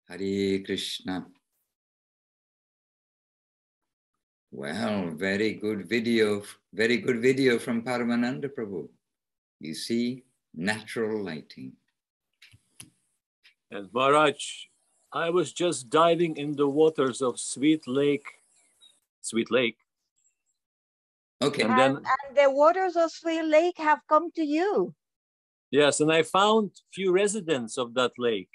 Hare Krishna. Well, very good video from Paramananda Prabhu. You see, natural lighting. And Maharaj, I was just diving in the waters of Sweet Lake. Okay. And the waters of Sweet Lake have come to you. Yes, and I found few residents of that lake.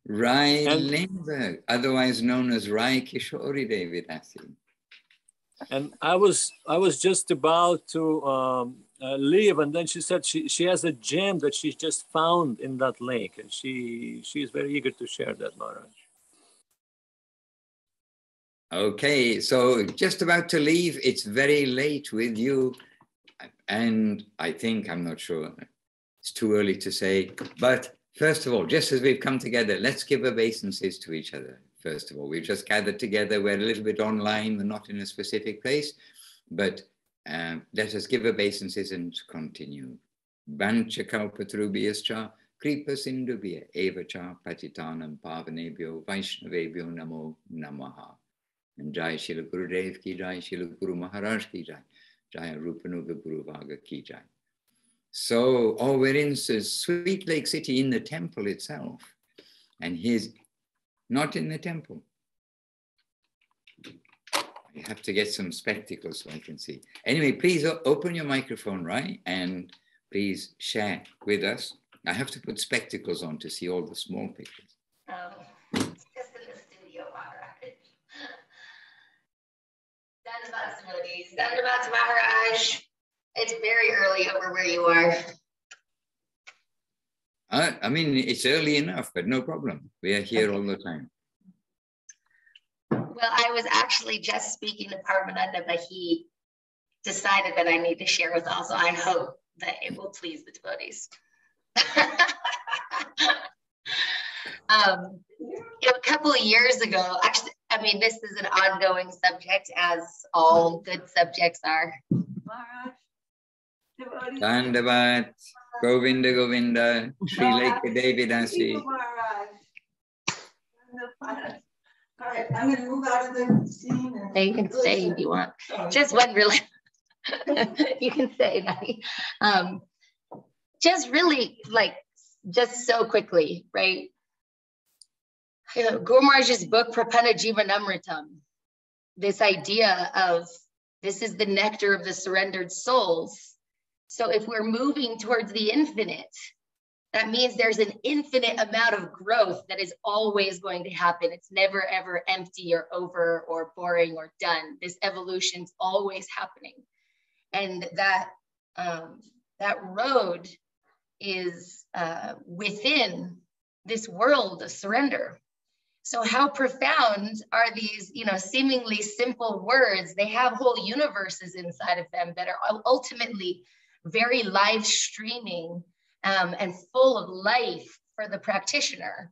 Rai Lindbergh, otherwise known as Rai Kishori Devidasi. And I was just about to leave, and then she said she has a gem that she just found in that lake, and she is very eager to share that, Maharaj. Okay, so just about to leave. It's very late with you, and I think, I'm not sure, it's too early to say, but first of all, just as we've come together, let's give obeisances to each other. First of all, we've just gathered together. We're a little bit online. We're not in a specific place, but let us give obeisances and continue. Vancha kalpatarubhyascha kripa sindhubhya evacha patitanam pavanebhyo vaishnavebhyo namo namaha. And Jai Shila Gurudev ki Jai, Shila Guru Maharaj ki Jai, Jai Rupanuga Guru Vaga ki Jai. So, we're in Sweet Lake City in the temple itself, and he's not in the temple. I have to get some spectacles so I can see. Anyway, please open your microphone, right? And please share with us. I have to put spectacles on to see all the small pictures. It's just in the studio, Maharaj. Dandavats, Maharaj. It's very early over where you are. I mean, it's early enough, but no problem. We are here all the time. Well, I was actually just speaking to Paramananda, but he decided that I need to share with all, so I hope that it will please the devotees. A couple of years ago, actually, I mean, this is an ongoing subject, as all good subjects are. Dandavat, Govinda Govinda, Sri Lake Devidasi. All right, I'm going to move out of the scene. You can stay if you want. Just one really, you can stay. Just really, like, just so quickly, right? Guru Maharaj's book, Prapanna Jivanamritam, this idea of this is the nectar of the surrendered souls. So if we're moving towards the infinite, that means there's an infinite amount of growth that is always going to happen. It's never, ever empty or over or boring or done. This evolution's always happening. And that, that road is within this world of surrender. So how profound are these, seemingly simple words? They have whole universes inside of them that are ultimately very live streaming and full of life for the practitioner.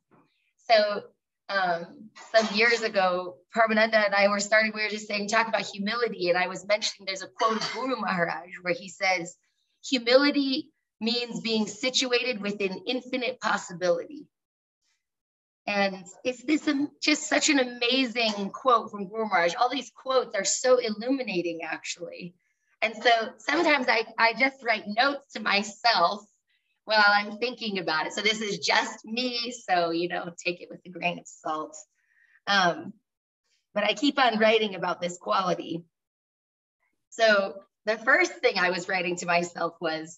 So some years ago, Paramananda and I were just talk about humility. And I was mentioning there's a quote of Guru Maharaj where he says, humility means being situated within infinite possibility. And it's this just such an amazing quote from Guru Maharaj. All these quotes are so illuminating, actually. And so sometimes I just write notes to myself while I'm thinking about it. So this is just me, so, take it with a grain of salt. But I keep on writing about this quality. So the first thing I was writing to myself was,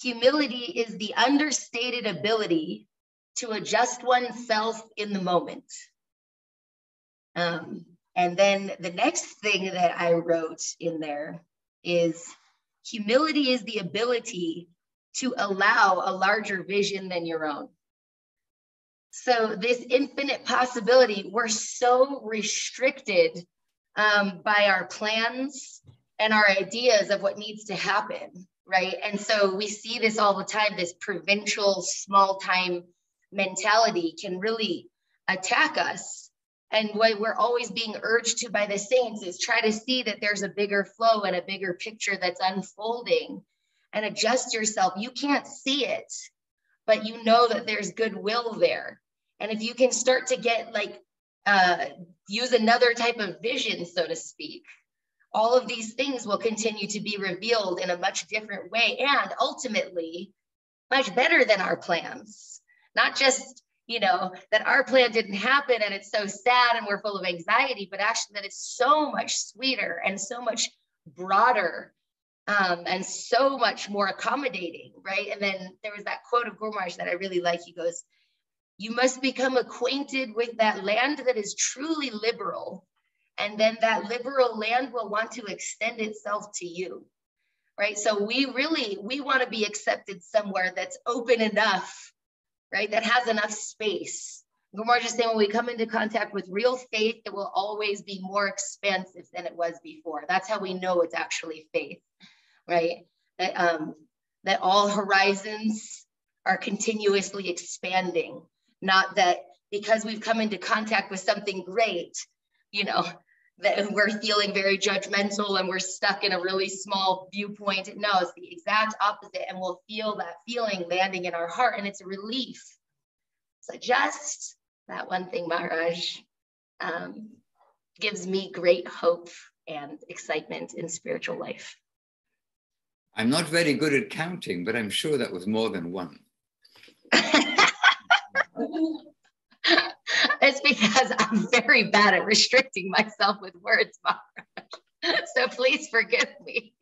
humility is the understated ability to adjust oneself in the moment. And then the next thing that I wrote in there is, humility is the ability to allow a larger vision than your own. So this infinite possibility, we're so restricted by our plans and our ideas of what needs to happen, right? And so we see this all the time, this provincial, small-time mentality can really attack us. And what we're always being urged to by the saints is try to see that there's a bigger flow and a bigger picture that's unfolding, and adjust yourself. You can't see it, but you know that there's goodwill there. And if you can start to get like, use another type of vision, so to speak, all of these things will continue to be revealed in a much different way, and ultimately much better than our plans. Not just, you know, that our plan didn't happen and it's so sad and we're full of anxiety, but actually that it's so much sweeter and so much broader, and so much more accommodating, right? And then there was that quote of Guru Maharaj that I really like. He goes, "You must become acquainted with that land that is truly liberal, and then that liberal land will want to extend itself to you," right? So we want to be accepted somewhere that's open enough, right? That has enough space. Guru Maharaj is saying when we come into contact with real faith, it will always be more expansive than it was before. That's how we know it's actually faith, right? That all horizons are continuously expanding. Not that because we've come into contact with something great, you know, that we're feeling very judgmental and we're stuck in a really small viewpoint. No, it's the exact opposite. And we'll feel that feeling landing in our heart, and it's a relief. So just that one thing, Maharaj, gives me great hope and excitement in spiritual life. I'm not very good at counting, but I'm sure that was more than one. It's because I'm very bad at restricting myself with words, Maharaj. So please forgive me.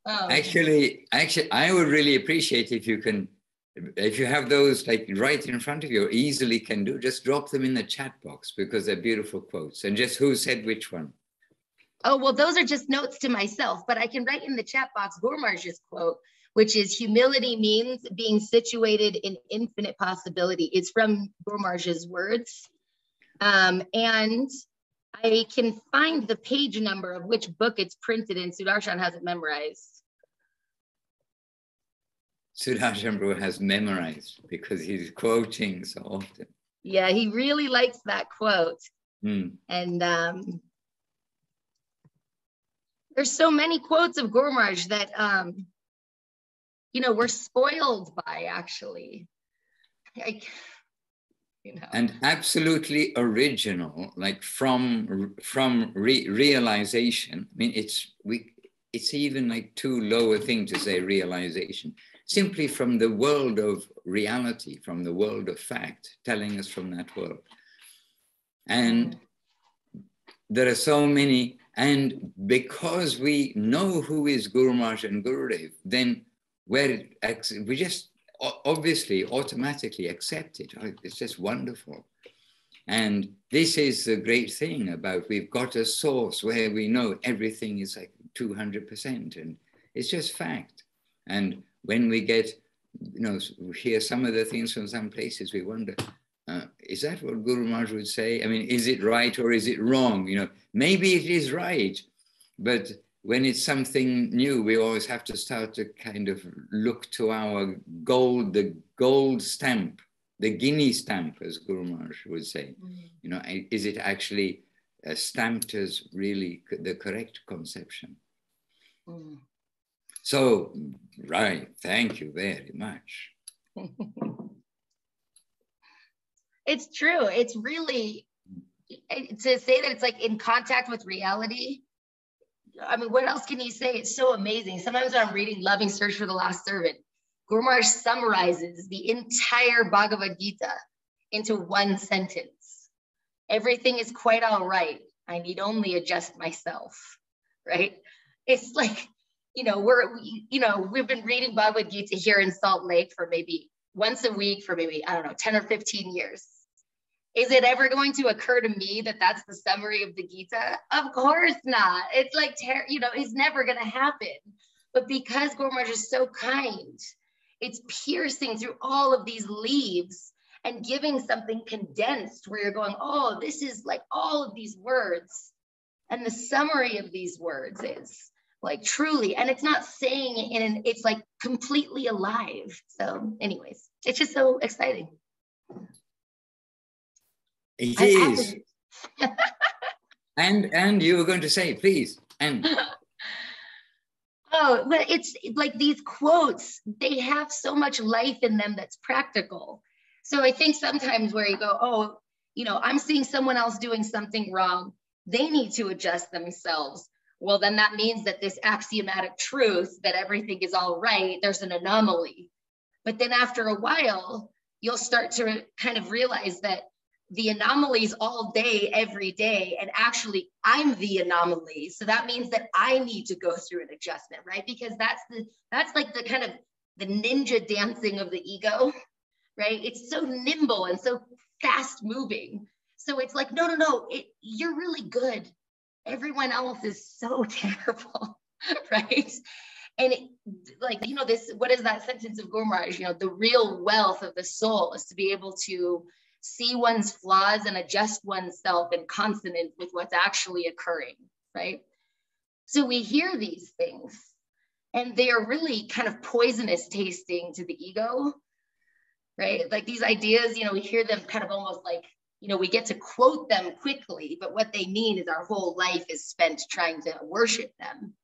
Actually, I would really appreciate if you have those like right in front of you, or easily can do, just drop them in the chat box, because they're beautiful quotes. And just who said which one? Oh, well, those are just notes to myself, but I can write in the chat box Guru Maharaj's quote, which is, "Humility means being situated in infinite possibility." It's from Guru Maharaj's words. And I can find the page number of which book it's printed in. Sudarshan has it memorized. Sudarshan Prabhu has memorized because he's quoting so often. Yeah, he really likes that quote. And there's so many quotes of Guru Maharaj that, you know, we're spoiled by, actually. Like, you know. And absolutely original, like from realization. I mean, it's even like too low a thing to say realization. Simply from the world of reality, from the world of fact, telling us from that world. And there are so many, and because we know who is Guru Maharaj and Gurudev, then we just obviously automatically accept it. It's just wonderful. And this is the great thing about, we've got a source where we know everything is like 200%, and it's just fact. And when we get, you know, hear some of the things from some places, we wonder, is that what Guru Maharaj would say? I mean, is it right or is it wrong? You know, maybe it is right, but when it's something new, we always have to start to kind of look to our gold, the gold stamp, the guinea stamp, as Guru Maharaj would say. You know, is it actually stamped as really the correct conception? So, right, thank you very much. It's true. It's really, to say that it's like in contact with reality. I mean, what else can you say? It's so amazing. Sometimes when I'm reading Loving Search for the Last Servant, Guru Maharaj summarizes the entire Bhagavad Gita into one sentence. Everything is quite all right. I need only adjust myself, right? It's like, you know, we've been reading Bhagavad Gita here in Salt Lake for maybe once a week for maybe, I don't know, 10 or 15 years. Is it ever going to occur to me that that's the summary of the Gita? Of course not. It's like, you know, it's never going to happen. But because Guru Maharaj is so kind, it's piercing through all of these leaves and giving something condensed where you're going, oh, this is like all of these words. And the summary of these words is like truly, and it's not saying it it's like completely alive. So anyways, it's just so exciting. It is. and you were going to say, please. And oh, but it's like these quotes, they have so much life in them that's practical. So I think sometimes where you go, oh, you know, I'm seeing someone else doing something wrong, they need to adjust themselves. Well, then that means that this axiomatic truth that everything is all right, there's an anomaly. But then after a while, you'll start to kind of realize that the anomalies all day, every day, and actually I'm the anomaly. So that means that I need to go through an adjustment, right? Because that's like the kind of the ninja dancing of the ego, right? It's so nimble and so fast moving. So it's like, no, you're really good. Everyone else is so terrible, right? And like, you know, this, what is that sentence of Guru Maharaj? You know, the real wealth of the soul is to be able to see one's flaws and adjust oneself in consonance with what's actually occurring, right? So we hear these things and they are really kind of poisonous tasting to the ego, right? Like these ideas, you know, we hear them kind of almost like, you know, we get to quote them quickly, but what they mean is our whole life is spent trying to worship them,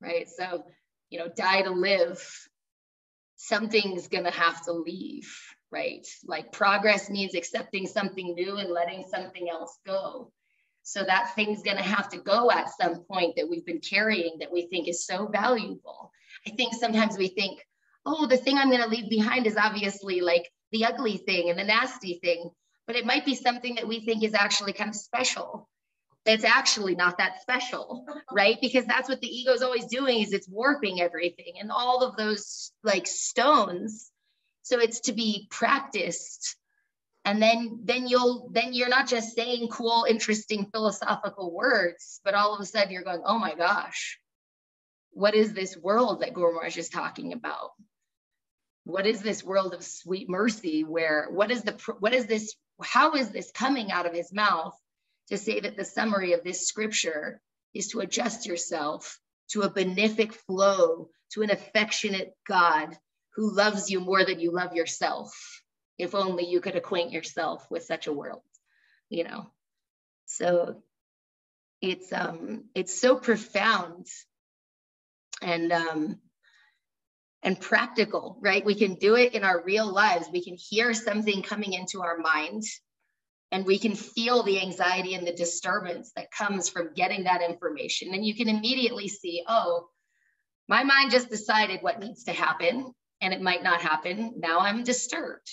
right? So, you know, die to live, something's gonna have to leave, right? Like progress means accepting something new and letting something else go. So that thing's gonna have to go at some point that we've been carrying that we think is so valuable. I think sometimes we think, oh, the thing I'm gonna leave behind is obviously like the ugly thing and the nasty thing, but it might be something that we think is actually kind of special. That's actually not that special, right? Because that's what the ego is always doing, is it's warping everything and all of those like stones. So it's to be practiced. And then you're not just saying cool, interesting philosophical words, but all of a sudden you're going, oh my gosh, what is this world that Guru Maharaj is talking about? What is this world of sweet mercy where, how is this coming out of his mouth to say that the summary of this scripture is to adjust yourself to a benefic flow, to an affectionate God who loves you more than you love yourself. If only you could acquaint yourself with such a world, you know? So it's so profound and practical, right? We can do it in our real lives. We can hear something coming into our mind and we can feel the anxiety and the disturbance that comes from getting that information. And you can immediately see, oh, my mind just decided what needs to happen and it might not happen. Now I'm disturbed.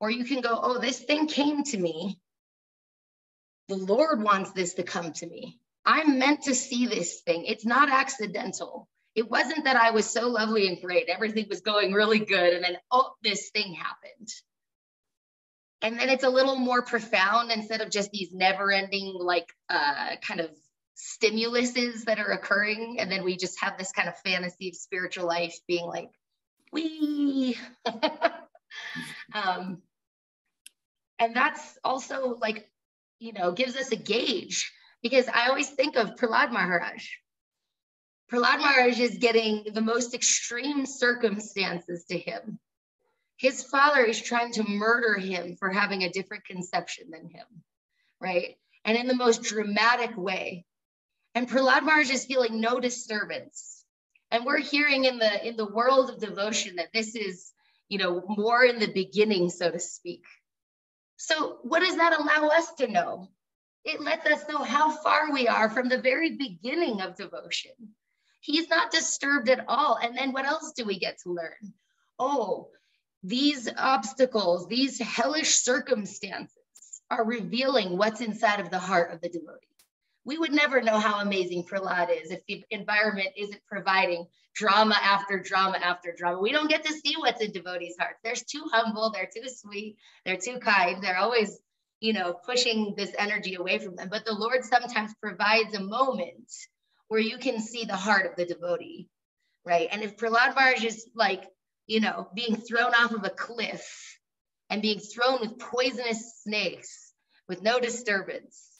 Or you can go, oh, this thing came to me. The Lord wants this to come to me. I'm meant to see this thing. It's not accidental. It wasn't that I was so lovely and great. Everything was going really good. And then, oh, this thing happened. And then it's a little more profound instead of just these never ending, like kind of stimuluses that are occurring. And then we just have this kind of fantasy of spiritual life being like, wee. And that's also like, you know, gives us a gauge, because I always think of Prahlad Maharaj. Prahlad Maharaj is getting the most extreme circumstances to him. His father is trying to murder him for having a different conception than him, right? And in the most dramatic way. And Prahlad Maharaj is feeling no disturbance. And we're hearing in the world of devotion that this is, you know, more in the beginning, so to speak. So what does that allow us to know? It lets us know how far we are from the very beginning of devotion. He's not disturbed at all. And then what else do we get to learn? Oh, these obstacles, these hellish circumstances are revealing what's inside of the heart of the devotee. We would never know how amazing Prahlad is if the environment isn't providing drama after drama after drama. We don't get to see what's in devotees' hearts. They're too humble, they're too sweet, they're too kind. They're always, you know, pushing this energy away from them. But the Lord sometimes provides a moment where you can see the heart of the devotee, right? And if Prahlad Maharaj is like, you know, being thrown off of a cliff and being thrown with poisonous snakes with no disturbance,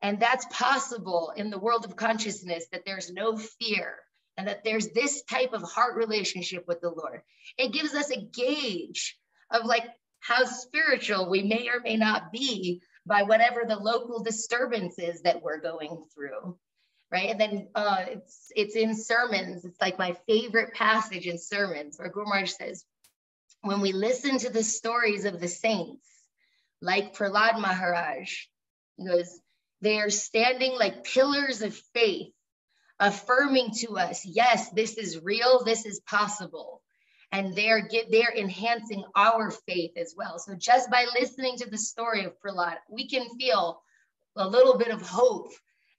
and that's possible in the world of consciousness, that there's no fear and that there's this type of heart relationship with the Lord. It gives us a gauge of like how spiritual we may or may not be by whatever the local disturbance is that we're going through, right? And then it's in sermons. It's like my favorite passage in sermons where Guru Maharaj says, when we listen to the stories of the saints, like Prahlad Maharaj, he goes, they are standing like pillars of faith, affirming to us, yes, this is real, this is possible. And they're enhancing our faith as well. So just by listening to the story of Prahlad, we can feel a little bit of hope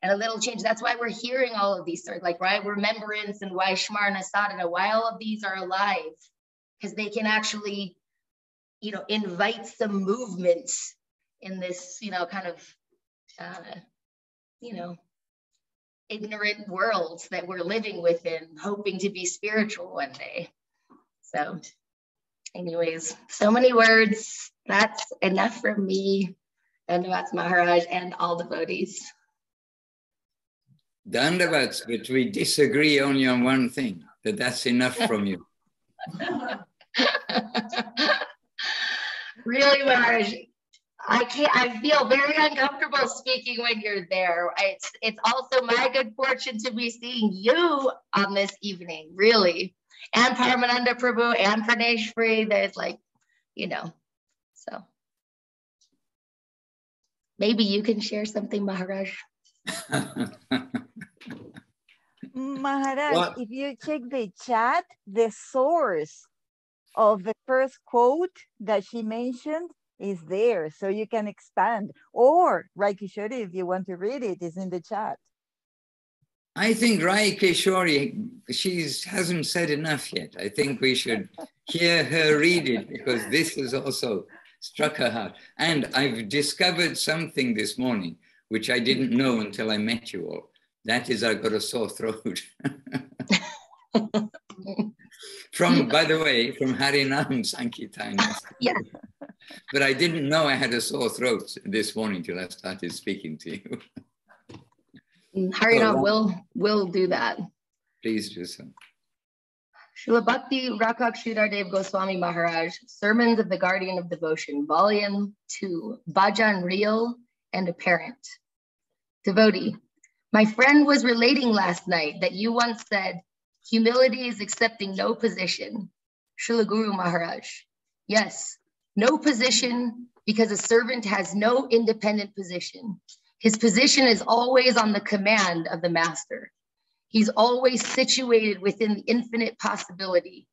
and a little change. That's why we're hearing all of these stories, like right, Remembrance and why Shmarna Sadhana, why all of these are alive, because they can actually, invite some movement in this, kind of, ignorant world that we're living within, hoping to be spiritual one day. So anyways, so many words. That's enough for me. Dandavats Maharaj and all devotees. Dandavats, but we disagree only on one thing, that's enough from you. Really, Maharaj, I feel very uncomfortable speaking when you're there. It's also my good fortune to be seeing you on this evening, really. And Paramananda Prabhu and Praneshwari, there's so. Maybe you can share something, Maharaj. Maharaj, What? if you check the chat, the source of the first quote that she mentioned is there, so you can expand. Or, Rai Kishori, if you want to read it, is in the chat. I think Rai Kishori, she hasn't said enough yet. I think we should hear her read it, because this has also struck her heart. And I've discovered something this morning, which I didn't know until I met you all. That is, I've got a sore throat. By the way, from Harinam Sankirtan. Yeah. But I didn't know I had a sore throat this morning till I started speaking to you. Harinam will do that. Please do so. Srila Bhakti Rakak Sridhar Goswami Maharaj, Sermons of the Guardian of Devotion, Volume 2, Bhajan Real and Apparent. Devotee, my friend was relating last night that you once said, humility is accepting no position. Srila Guru Maharaj, yes, no position, because a servant has no independent position. His position is always on the command of the master. He's always situated within the infinite possibility,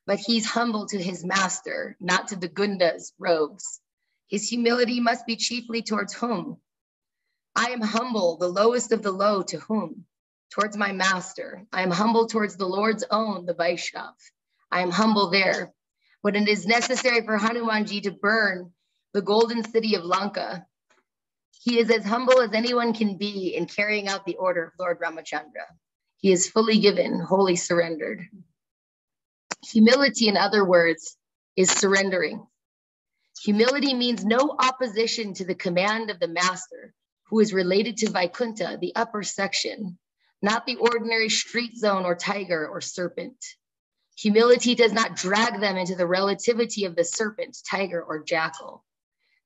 but he's humble to his master, not to the Gundas, rogues. His humility must be chiefly towards whom? I am humble, the lowest of the low, to whom? Towards my master. I am humble towards the Lord's own, the Vaishnav. I am humble there. When it is necessary for Hanumanji to burn the golden city of Lanka, he is as humble as anyone can be in carrying out the order of Lord Ramachandra. He is fully given, wholly surrendered. Humility, in other words, is surrendering. Humility means no opposition to the command of the master, who is related to Vaikuntha, the upper section, not the ordinary street zone or tiger or serpent. Humility does not drag them into the relativity of the serpent, tiger, or jackal.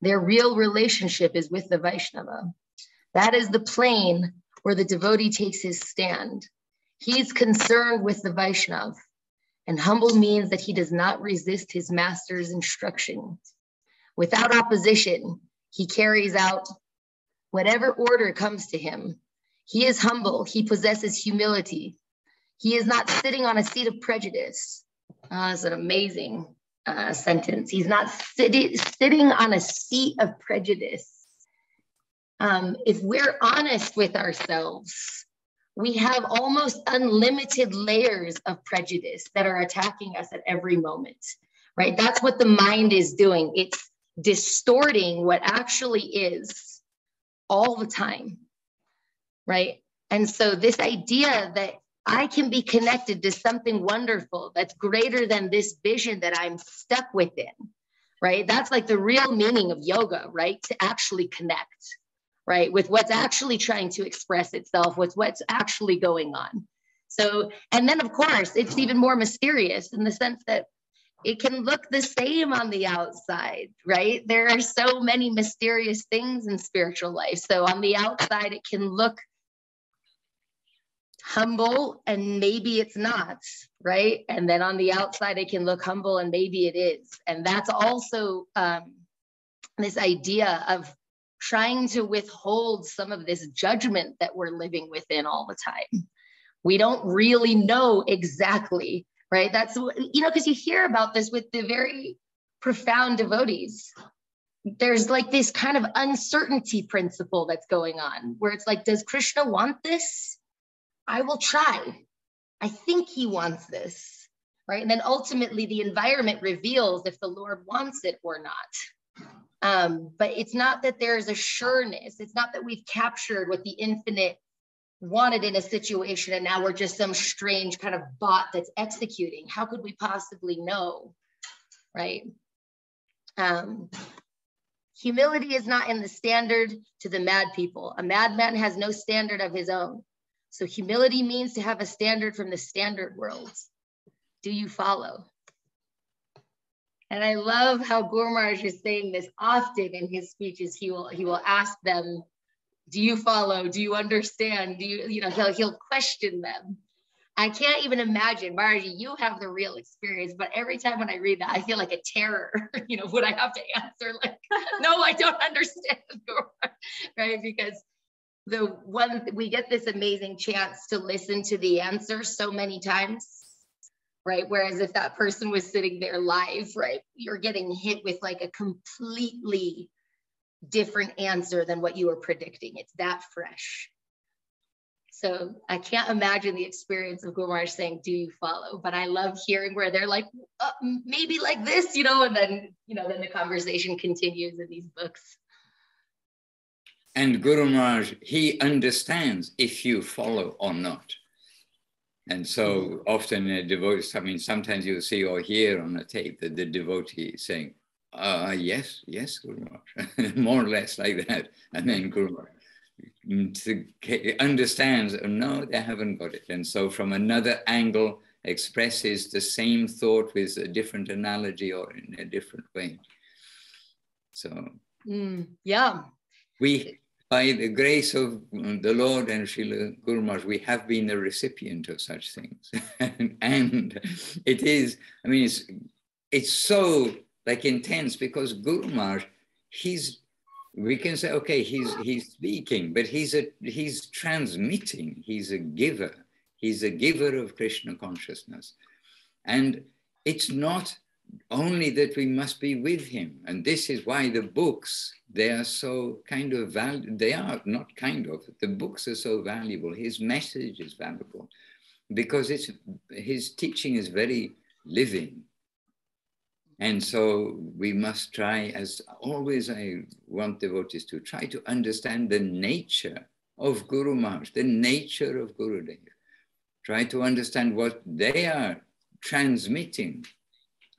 Their real relationship is with the Vaishnava. That is the plane where the devotee takes his stand. He's concerned with the Vaishnav, and humble means that he does not resist his master's instructions. Without opposition, he carries out whatever order comes to him. He is humble. He possesses humility. He is not sitting on a seat of prejudice. That's an amazing sentence. He's not sitting on a seat of prejudice. If we're honest with ourselves, we have almost unlimited layers of prejudice that are attacking us at every moment, right? That's what the mind is doing. It's distorting what actually is all the time, right? And so this idea that I can be connected to something wonderful that's greater than this vision that I'm stuck within, right? That's like the real meaning of yoga, right? To actually connect, right? With what's actually trying to express itself, with what's actually going on. So, and then of course, it's even more mysterious in the sense that it can look the same on the outside, right? There are so many mysterious things in spiritual life. So on the outside, it can look humble and maybe it's not, right? And then on the outside, it can look humble, and maybe it is. And that's also this idea of trying to withhold some of this judgment that we're living within all the time. We don't really know exactly, right? That's, you know, because you hear about this with the very profound devotees. There's like this kind of uncertainty principle that's going on, where it's like, does Krishna want this? I will try. I think he wants this, right? And then ultimately the environment reveals if the Lord wants it or not. But it's not that there's a sureness. It's not that we've captured what the infinite wanted in a situation and now we're just some strange kind of bot that's executing. How could we possibly know, right? Humility is not in the standard to the mad people. A madman has no standard of his own. So humility means to have a standard from the standard world. Do you follow? And I love how Guru Maharaj is saying this often in his speeches. He will ask them, do you follow? Do you understand? Do you know, he'll question them. I can't even imagine, Maharaj, you have the real experience, but every time when I read that, I feel like a terror. You know, would I have to answer like, no, I don't understand, right? Because we get this amazing chance to listen to the answer so many times, right? Whereas if that person was sitting there live, right, you're getting hit with like a completely different answer than what you were predicting. It's that fresh. So I can't imagine the experience of Guru Maharaj saying, do you follow? But I love hearing where they're like, maybe like this, you know, and then, you know, then the conversation continues in these books. And Guru Maharaj, he understands if you follow or not. And so often a devotee, I mean, sometimes you'll see or hear on a tape that the devotee is saying, yes, Guru Maharaj, more or less like that. And then Guru Maharaj understands, no, they haven't got it. And so from another angle, expresses the same thought with a different analogy or in a different way. So, yeah. We, by the grace of the Lord and Srila Guru Maharaj, we have been the recipient of such things. And it is, I mean, it's so like intense because Guru Maharaj, we can say, okay, he's speaking, but he's transmitting, he's a giver. He's a giver of Krishna consciousness. And it's not only that we must be with him. And this is why the books, they are so kind of valuable. They are not kind of, the books are so valuable. His message is valuable because his teaching is very living. And so we must try, as always I want devotees to try to understand the nature of Guru Maharaj, the nature of Gurudev. Try to understand what they are transmitting.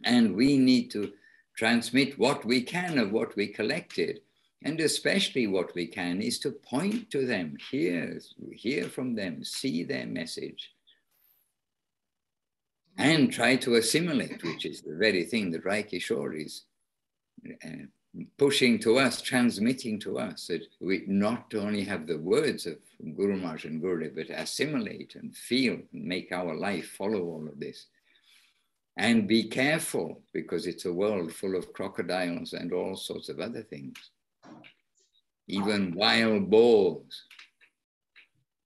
And we need to transmit what we can of what we collected. And especially what we can is to point to them, hear from them, see their message. And try to assimilate, which is the very thing that Rai Kishore is pushing to us, transmitting to us, that we not only have the words of Guru Maharaj and Gurudev, but assimilate and feel and make our life follow all of this. And be careful, because it's a world full of crocodiles and all sorts of other things. Even wild boars.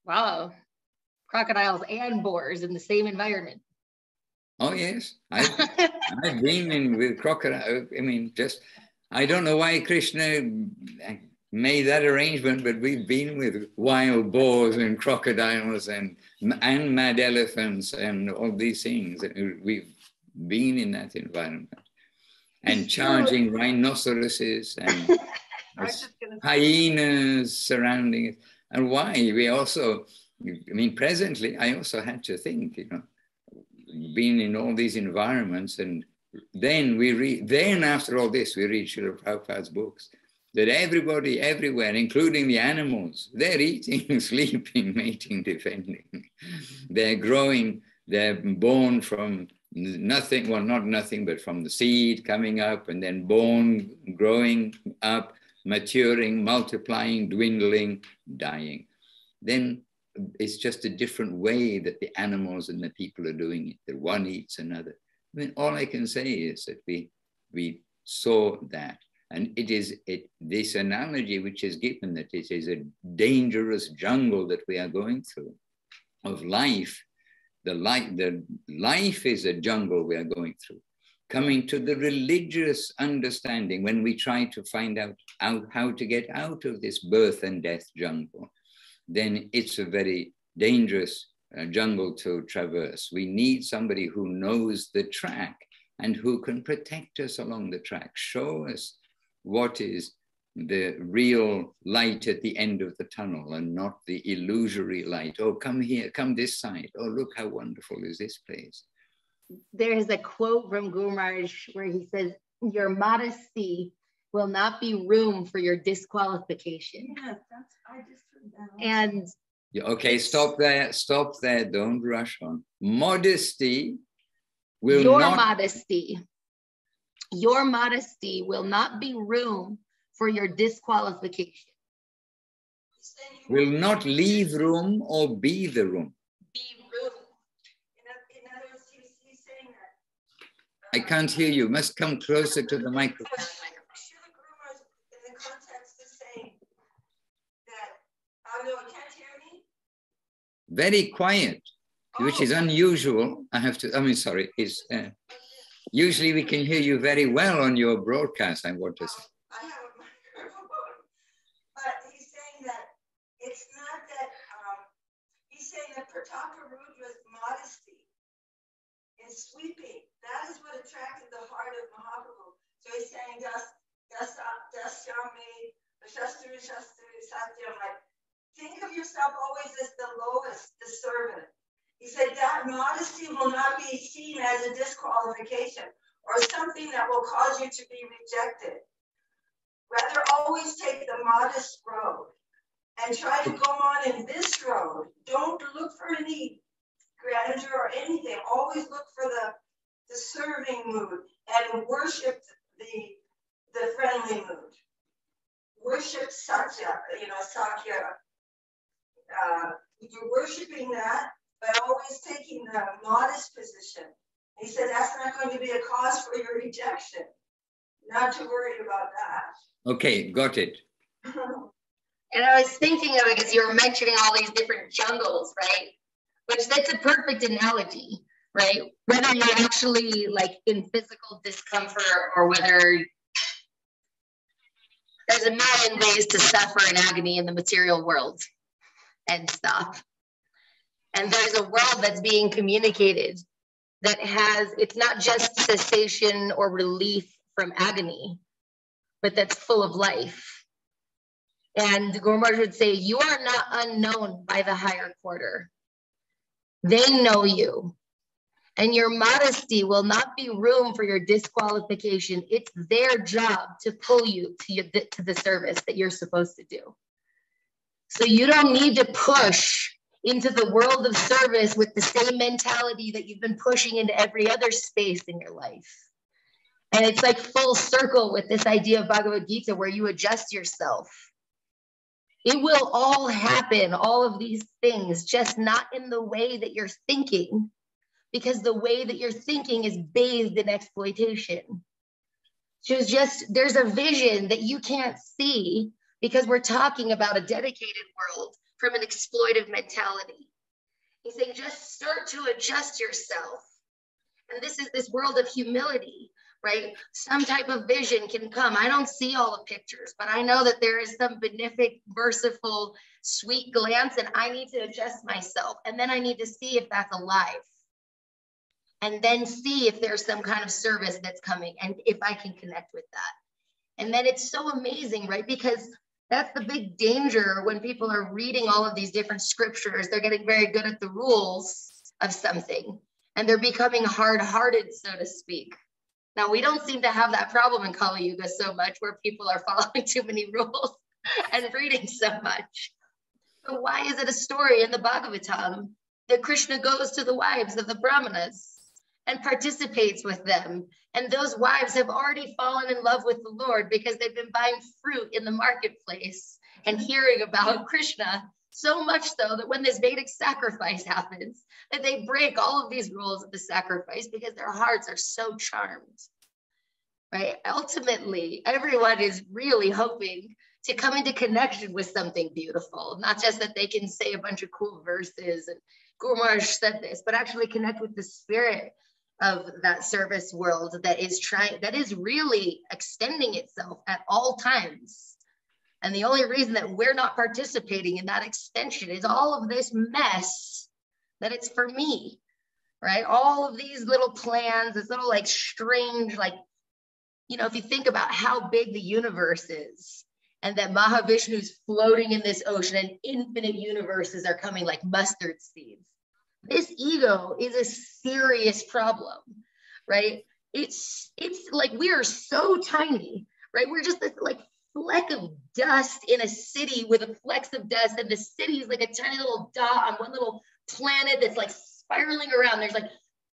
Wow. Crocodiles and boars in the same environment. Oh, yes. I've been in with crocodile. I mean, I don't know why Krishna made that arrangement, but we've been with wild boars and crocodiles and mad elephants and all these things. We've been in that environment. And charging rhinoceroses and hyenas surrounding it. And why? We also, I mean, presently, I also had to think, you know, been in all these environments, and then after all this, we read Srila Prabhupada's books, that everybody everywhere, including the animals, they're eating, sleeping, mating, defending. They're growing, they're born from nothing, well, not nothing, but from the seed coming up, and then born, growing up, maturing, multiplying, dwindling, dying. Then it's just a different way that the animals and the people are doing it. That one eats another. I mean, all I can say is that we saw that. And it is this analogy which is given, that it is a dangerous jungle that we are going through of life. The life is a jungle we are going through. Coming to the religious understanding, when we try to find out how to get out of this birth and death jungle, then it's a very dangerous jungle to traverse. We need somebody who knows the track and who can protect us along the track, show us what is the real light at the end of the tunnel and not the illusory light. Oh, come here, come this side. Oh, look how wonderful is this place. There is a quote from Guru Maharaj where he says, your modesty will not be room for your disqualification. Yeah, I just heard that also. And yeah, okay, stop there, don't rush on. Modesty will your modesty will not be room for your disqualification. Will not leave room or be the room. Be room. In other words, he's saying that. I can't hear you. Must come closer to the microphone. Srila Guru Maharaj, in the context, is saying that, oh no, you can't hear me? Very quiet, which is unusual. Sorry. Usually we can hear you very well on your broadcast, I want to say. I have a microphone. But he's saying that it's not that, he's saying that Pratapa Rudra's modesty in sweeping, that is what attracted the heart of Mahaprabhu. So he's saying, like, think of yourself always as the lowest, the servant. He said that modesty will not be seen as a disqualification or something that will cause you to be rejected. Rather, always take the modest road and try to go on in this road. Don't look for any grandeur or anything. Always look for the serving mood and worship the friendly mood. Worship Satya, Sakya. You're worshiping that, but always taking the modest position. He said that's not going to be a cause for your rejection. Not to worry about that. Okay, got it. And I was thinking of it because you were mentioning all these different jungles, right? Which that's a perfect analogy, right? Whether you're actually like in physical discomfort or whether there's a million ways to suffer in agony in the material world and stuff. And there's a world that's being communicated that it's not just cessation or relief from agony, but that's full of life. And Guru Maharaj would say, you are not unknown by the higher quarter. They know you. And your modesty will not be room for your disqualification. It's their job to pull you to the service that you're supposed to do. So you don't need to push into the world of service with the same mentality that you've been pushing into every other space in your life. And it's like full circle with this idea of Bhagavad Gita where you adjust yourself. It will all happen, all of these things, just not in the way that you're thinking, because the way that you're thinking is bathed in exploitation. So there's a vision that you can't see because we're talking about a dedicated world from an exploitive mentality. He's saying just start to adjust yourself. And this is this world of humility, right? Some type of vision can come. I don't see all the pictures, but I know that there is some benefic, merciful, sweet glance, and I need to adjust myself. And then I need to see if that's alive. And then see if there's some kind of service that's coming and if I can connect with that. And then it's so amazing, right? Because that's the big danger when people are reading all of these different scriptures. They're getting very good at the rules of something and they're becoming hard-hearted, so to speak. Now, we don't seem to have that problem in Kali Yuga so much where people are following too many rules and reading so much. So why is it a story in the Bhagavatam that Krishna goes to the wives of the Brahmanas and participates with them? And those wives have already fallen in love with the Lord because they've been buying fruit in the marketplace and hearing about Krishna. So much so that when this Vedic sacrifice happens, that they break all of these rules of the sacrifice because their hearts are so charmed, right? Ultimately, everyone is really hoping to come into connection with something beautiful, not just that they can say a bunch of cool verses and Guru Maharaj said this, but actually connect with the spirit of that service world that is really extending itself at all times. And the only reason that we're not participating in that extension is all of this mess that it's for me, right? All of these little plans, this little like strange, like, you know, if you think about how big the universe is, and that Mahavishnu's floating in this ocean and infinite universes are coming like mustard seeds. This ego is a serious problem, right? It's like we are so tiny, right? We're just this like fleck of dust in a city with a flecks of dust, and the city is like a tiny little dot on one little planet that's like spiraling around. There's like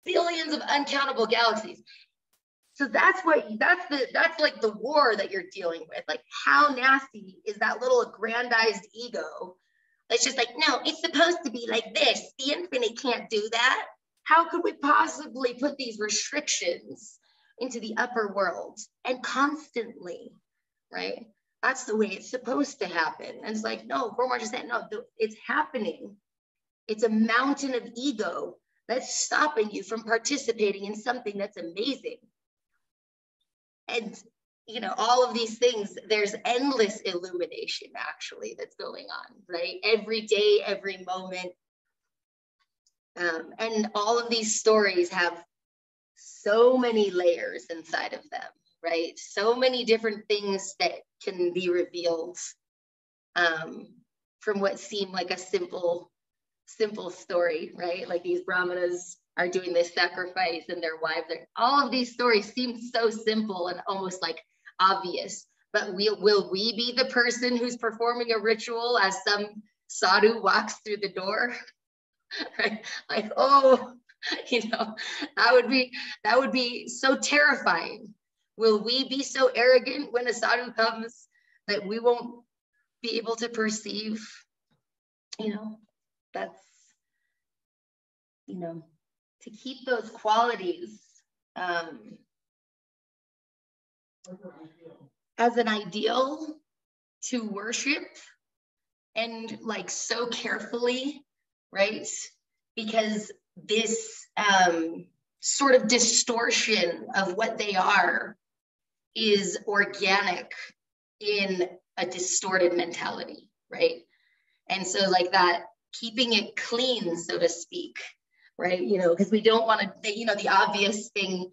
billions of uncountable galaxies. So that's like the war that you're dealing with. Like, how nasty is that little aggrandized ego? It's just like, no, it's supposed to be like this. The infinite can't do that. How could we possibly put these restrictions into the upper world? And constantly, right? That's the way it's supposed to happen. And it's like, no, Guru Maharaj is saying, no, it's happening. It's a mountain of ego that's stopping you from participating in something that's amazing. And, you know, all of these things, there's endless illumination actually that's going on, right? Every day, every moment. And all of these stories have so many layers inside of them, right? So many different things that can be revealed from what seemed like a simple story, right? Like these Brahmanas are doing this sacrifice and their wives are, all of these stories seem so simple and almost like obvious, but will we be the person who's performing a ritual as some sadhu walks through the door? Right? Like, oh, you know, that would be so terrifying. Will we be so arrogant when a sadhu comes that we won't be able to perceive, you know, that's, you know, to keep those qualities as an ideal to worship and like so carefully, right? Because this sort of distortion of what they are is organic in a distorted mentality, right? And so like that, keeping it clean, so to speak, right? You know, because we don't want to, you know, the obvious thing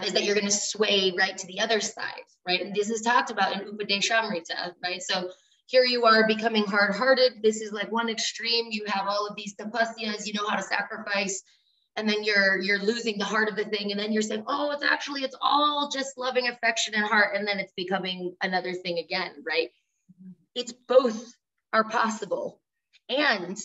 is that you're going to sway right to the other side, right? And this is talked about in Upadeshamrita, right? So here you are becoming hard-hearted. This is like one extreme. You have all of these tapasyas, you know how to sacrifice, and then you're losing the heart of the thing. And then you're saying, oh, it's all just loving affection and heart. And then it's becoming another thing again, right? It's both are possible. And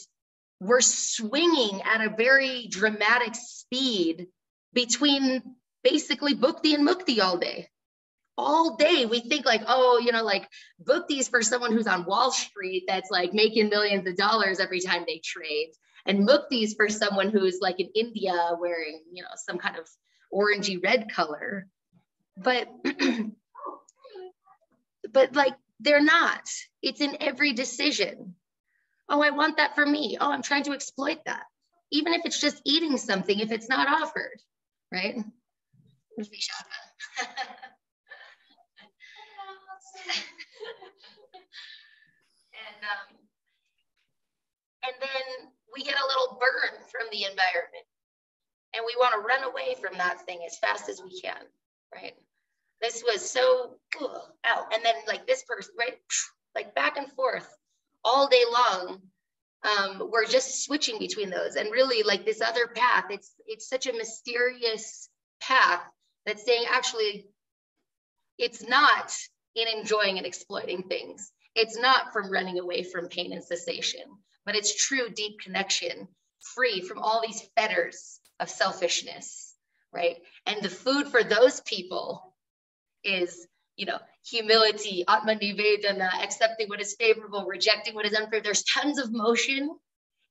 we're swinging at a very dramatic speed between basically bhakti and mukti all day. All day we think like, oh, you know, like bhakti is for someone who's on Wall Street that's like making millions of dollars every time they trade. And mukti is for someone who's like in India wearing, you know, some kind of orangey red color. But, but like, they're not. It's in every decision. Oh, I want that for me. Oh, I'm trying to exploit that. Even if it's just eating something, if it's not offered, right? And then we get a little burn from the environment and we want to run away from that thing as fast as we can, right? This was so, out. And then like this person, right? Like back and forth all day long. We're just switching between those. And really like this other path, it's such a mysterious path that's saying actually, it's not in enjoying and exploiting things. It's not from running away from pain and cessation, but it's true deep connection, free from all these fetters of selfishness, right? And the food for those people is humility, atma-nivedana, accepting what is favorable, rejecting what is unfair. There's tons of motion.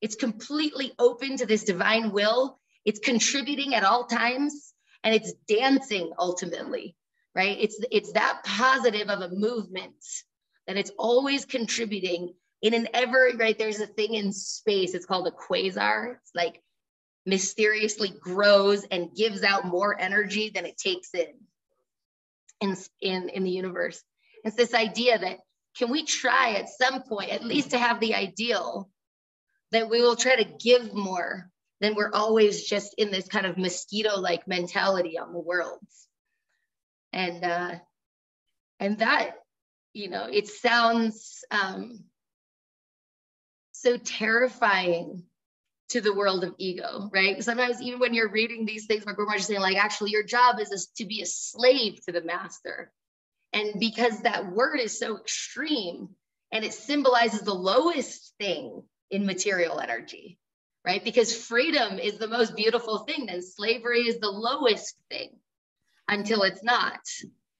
It's completely open to this divine will. It's contributing at all times, and it's dancing ultimately, right? It's that positive of a movement that it's always contributing in an ever, right? There's a thing in space, it's called a quasar. It's like mysteriously grows and gives out more energy than it takes in the universe. It's this idea that, can we try at some point, at least to have the ideal, that we will try to give more than we're always just in this kind of mosquito-like mentality on the world. And that, it sounds so terrifying to the world of ego, right? Sometimes even when you're reading these things where Guru Maharaj is saying, like, actually your job is to be a slave to the master. And because that word is so extreme and it symbolizes the lowest thing in material energy, right? Because freedom is the most beautiful thing, then slavery is the lowest thing until it's not,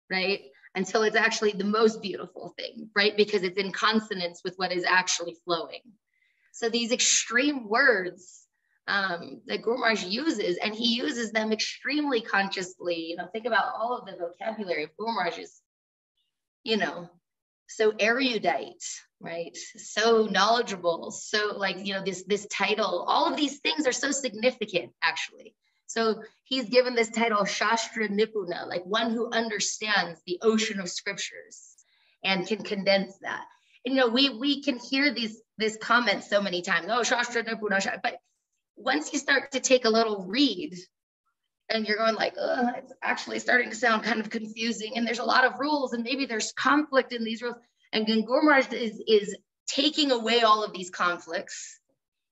right? Until it's actually the most beautiful thing, right? Because it's in consonance with what is actually flowing. So these extreme words that Guru Maharaj uses, and he uses them extremely consciously. Think about all of the vocabulary of Guru Maharaj is, so erudite, right? So knowledgeable, so this title, all of these things are so significant, actually. So he's given this title, Shastra Nipuna, like one who understands the ocean of scriptures and can condense that. And, we can hear this comment so many times, oh, Shastra Nipuna, but once you start to take a little read and you're going like, it's actually starting to sound kind of confusing, and there's a lot of rules, and maybe there's conflict in these rules. And Guru Maharaj is taking away all of these conflicts,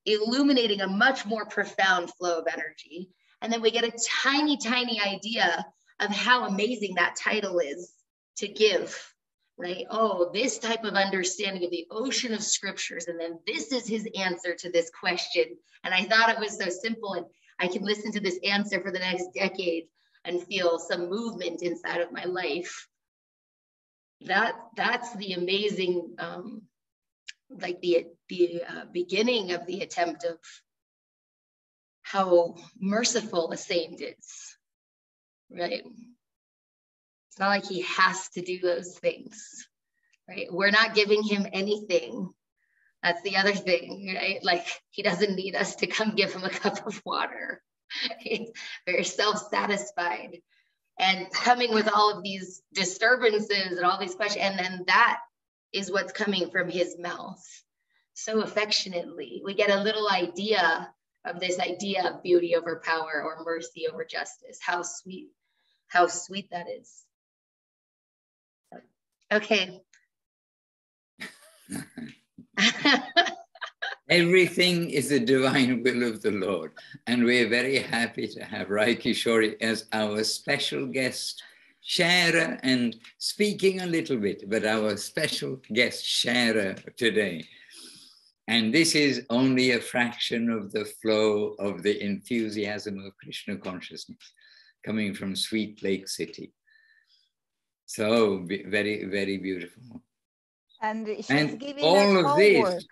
illuminating a much more profound flow of energy. And then we get a tiny, tiny idea of how amazing that title is to give, right? Oh, this type of understanding of the ocean of scriptures. And then this is his answer to this question. And I thought it was so simple, and I can listen to this answer for the next decade and feel some movement inside of my life. That's the amazing, the beginning of the attempt of how merciful a saint is, right? It's not like he has to do those things, right? We're not giving him anything. That's the other thing, right? Like, he doesn't need us to come give him a cup of water. He's very self-satisfied. And coming with all of these disturbances and all these questions, and then that is what's coming from his mouth. So affectionately, we get a little idea of this idea of beauty over power or mercy over justice. How sweet that is. Okay. Everything is the divine will of the Lord. And we're very happy to have Rai Kishori as our special guest sharer and speaking a little bit, but our special guest sharer today. And this is only a fraction of the flow of the enthusiasm of Krishna consciousness coming from Sweet Lake City. So very, very beautiful. And she's giving all us of homework.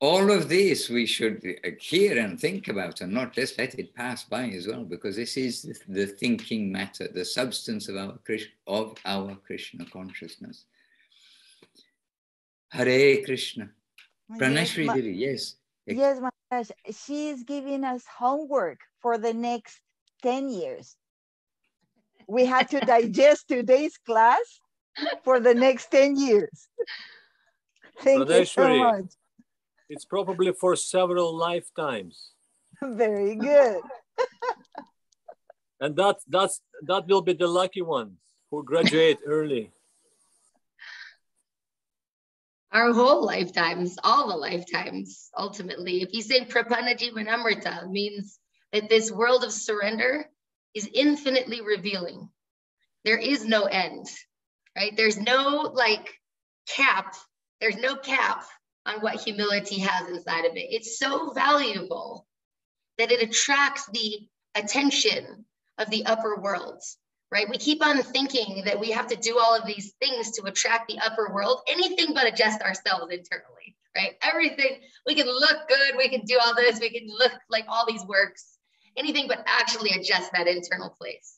All of this we should hear and think about, and not just let it pass by as well, because this is the thinking matter, the substance of our Krishna consciousness. Hare Krishna. Pranashri Devi, yes. Yes, Maharaj. She is giving us homework for the next 10 years. We have to digest today's class for the next 10 years. Thank you so much. It's probably for several lifetimes. Very good. And that will be the lucky ones who graduate early. Our whole lifetimes, all the lifetimes, ultimately. If you say Prapanna Jivanamrita, means that this world of surrender is infinitely revealing. There is no end, right? There's no cap. There's no cap on what humility has inside of it. It's so valuable that it attracts the attention of the upper worlds, right? We keep on thinking that we have to do all of these things to attract the upper world, anything but adjust ourselves internally, right? Everything, we can look good, we can do all this, we can look like all these works, anything but actually adjust that internal place.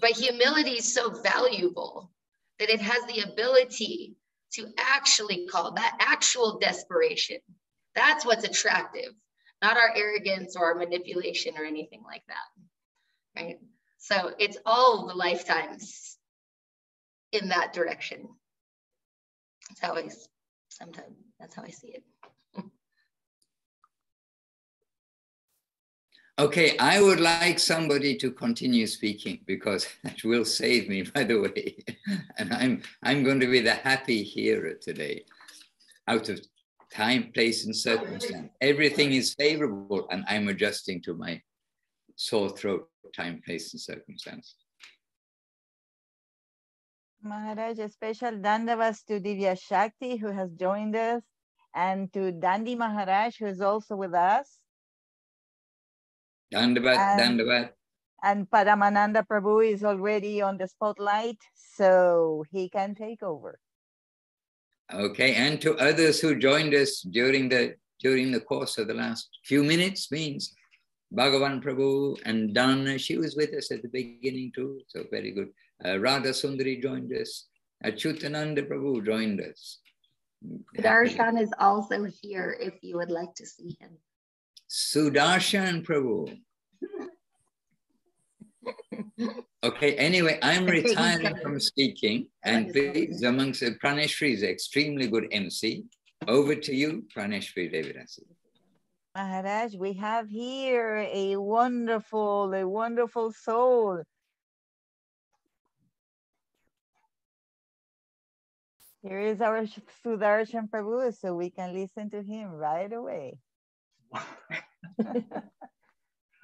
But humility is so valuable that it has the ability to actually call that actual desperation. That's what's attractive, not our arrogance or our manipulation or anything like that, right? So it's all the lifetimes in that direction. Sometimes that's how I see it. Okay, I would like somebody to continue speaking because that will save me, by the way. And I'm going to be the happy hearer today. Out of time, place, and circumstance. Everything is favorable, and I'm adjusting to my sore throat, time, place, and circumstance. Maharaj, a special dandavas to Divya Shakti, who has joined us, and to Dandi Maharaj, who is also with us. Dandavat, Dandavat. And Paramananda Prabhu is already on the spotlight, so he can take over. Okay, and to others who joined us during the course of the last few minutes, means Bhagavan Prabhu and Dana, she was with us at the beginning too, so very good. Radha Sundari joined us. Achyutananda Prabhu joined us. Darshan is also here if you would like to see him. Sudarshan Prabhu. Okay, anyway, I'm retiring from speaking, and please, amongst Praneshri is an extremely good MC. Over to you, Praneshri Devidasi. Maharaj, we have here a wonderful soul. Here is our Sudarshan Prabhu, so we can listen to him right away.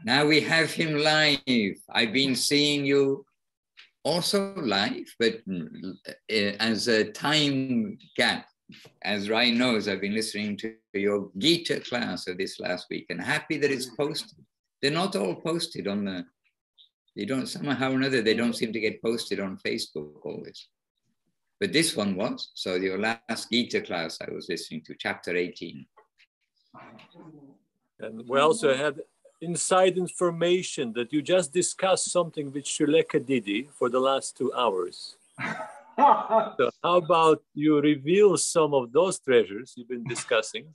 Now we have him live. I've been seeing you also live, but as a time gap. As Rai knows, I've been listening to your Gita class of this last week and happy that it's posted. They're not all posted on the, they don't, somehow or another, they don't seem to get posted on Facebook always. But this one was. So your last Gita class I was listening to, chapter 18. And we also had inside information that you just discussed something with Shuleka Didi for the last 2 hours. So how about you reveal some of those treasures you've been discussing?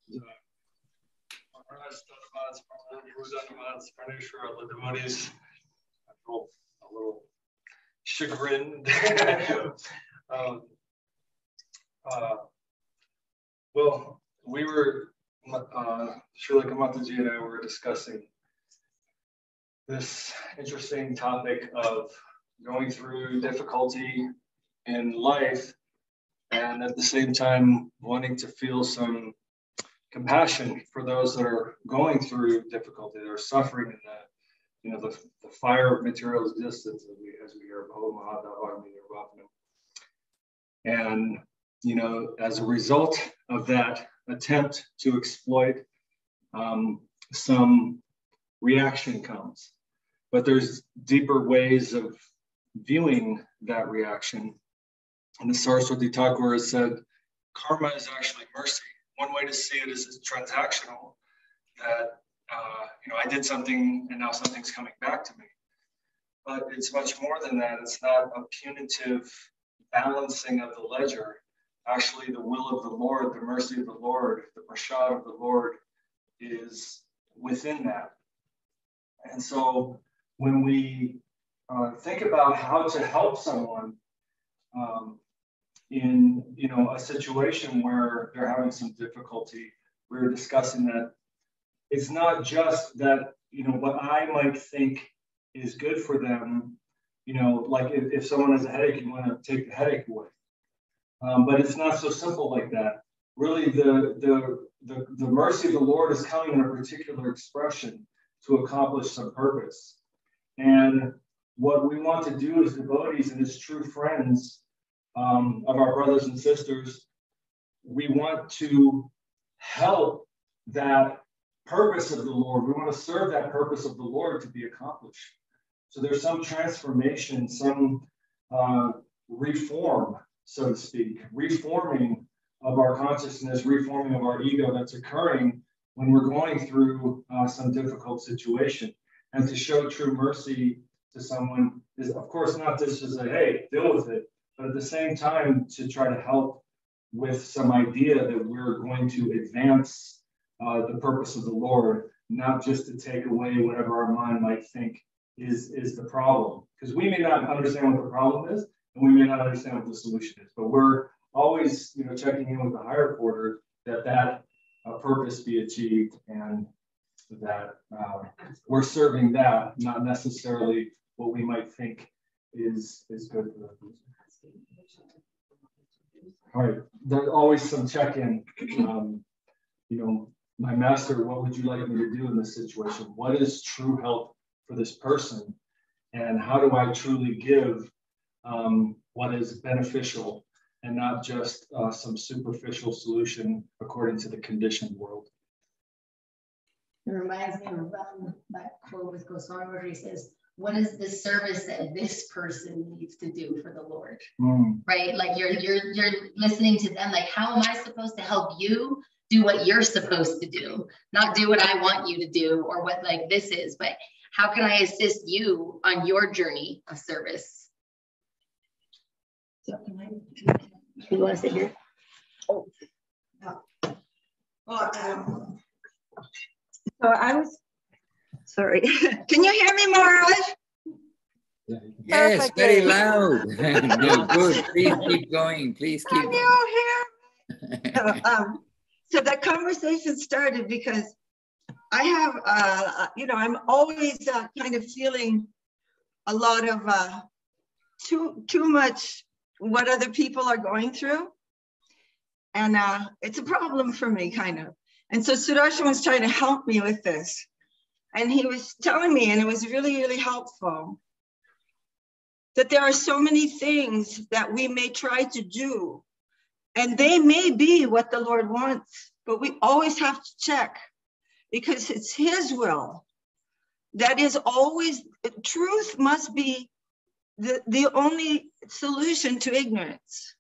The devotees, a little chagrined. Well, we were, Srileka Mataji and I were discussing this interesting topic of going through difficulty in life and at the same time wanting to feel some compassion for those that are going through difficulty, that are suffering in that, you know, the fire of material existence, as we hear, and, you know, as a result of that attempt to exploit, some reaction comes. But there's deeper ways of viewing that reaction. And the Saraswati Thakur has said, karma is actually mercy. One way to see it is transactional, that, you know, I did something and now something's coming back to me. But it's much more than that. It's not a punitive balancing of the ledger. Actually, the will of the Lord, the mercy of the Lord, the prasad of the Lord is within that. And so when we think about how to help someone in, you know, a situation where they're having some difficulty, we were discussing that it's not just that, you know, what I might think is good for them, you know, like if someone has a headache, you want to take the headache away. But it's not so simple like that. Really, the mercy of the Lord is coming in a particular expression to accomplish some purpose. And what we want to do as devotees and as true friends of our brothers and sisters, we want to help that purpose of the Lord. We want to serve that purpose of the Lord to be accomplished. So there's some transformation, some reform, so to speak, reforming of our consciousness, reforming of our ego that's occurring when we're going through some difficult situation. And to show true mercy to someone is, of course, not just to say, hey, deal with it, but at the same time to try to help with some idea that we're going to advance the purpose of the Lord, not just to take away whatever our mind might think is the problem. Because we may not understand what the problem is, and we may not understand what the solution is, but we're always, checking in with the higher order that purpose be achieved, and that we're serving that, not necessarily what we might think is good for the person. All right, there's always some check-in. My master, what would you like me to do in this situation? What is true help for this person? And how do I truly give what is beneficial and not just some superficial solution according to the conditioned world? It reminds me of that quote with Goswami where he says, what is the service that this person needs to do for the Lord? Right? Like you're listening to them, like, how am I supposed to help you do what you're supposed to do? Not do what I want you to do or what like this is, but how can I assist you on your journey of service? So you want to sit here? Oh. Well, so I was, sorry. Can you hear me, Maharaj? Yes, very loud. No, good. Please keep going. Please keep Can going. you hear me? So that conversation started because I have, I'm always kind of feeling a lot of too much what other people are going through. And it's a problem for me, kind of. And so Sudarshan was trying to help me with this. And he was telling me, and it was really, really helpful, that there are so many things that we may try to do, and they may be what the Lord wants, but we always have to check, because it's his will. That is always, truth must be the only solution to ignorance.